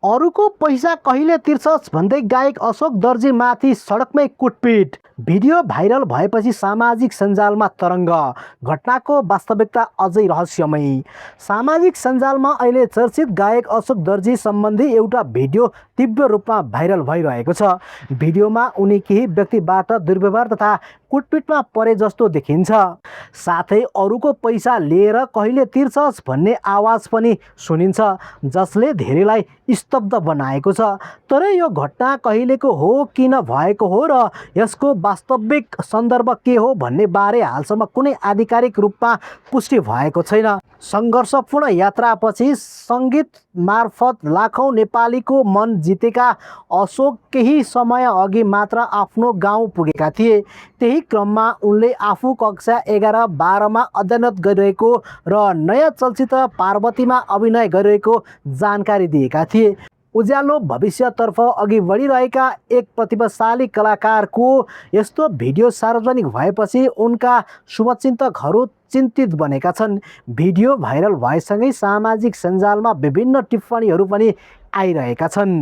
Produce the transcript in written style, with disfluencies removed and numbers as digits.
अरूको पैसा कहिले तिर्छस् भन्दै गायक अशोक दर्जीमाथि सडकमै कुटपिट। भिडियो भाइरल भएपछि सामाजिक सञ्जालमा तरङ्ग। घटनाको वास्तविकता अझै रहस्यमय। सामाजिक सञ्जालमा अहिले चर्चित गायक अशोक दर्जी सम्बन्धी एउटा भिडियो तीव्र रूपमा भाइरल भइरहेको छ। भिडियोमा उनी केही व्यक्तिबाट दुर्व्यवहार तथा कुटपिटमा परे जस्तो देखिन्छ। साथै अरूको पैसा लिएर कहिले तिर्छस् भन्ने आवाज पनि सुनिन्छ, जसले धेरैलाई स्तब्ध बनाएको छ। तर यो घटना कहिलेको हो, किन भएको हो र यसको वास्तविक सन्दर्भ के हो भन्ने बारे हालसम्म कुनै आधिकारिक रूपमा पुष्टि भएको छैन। सङ्घर्षपूर्ण यात्रापछि सङ्गीत मार्फत लाखौँ नेपालीको मन जितेका अशोक केही समय अघि मात्र आफ्नो गाउँ पुगेका थिए। त्यही क्रममा उनले आफू कक्षा 11-12मा अध्ययनरत गरिरहेको र नयाँ चलचित्र पार्वतीमा अभिनय गरिरहेको जानकारी दिएका थिए। उज्यालो भविष्यतर्फ अघि बढिरहेका एक प्रतिभाशाली कलाकारको यस्तो भिडियो सार्वजनिक भएपछि उनका शुभचिन्तकहरू चिन्तित बनेका छन्। भिडियो भाइरल भएसँगै सामाजिक सञ्जालमा विभिन्न टिप्पणीहरू पनि आइरहेका छन्।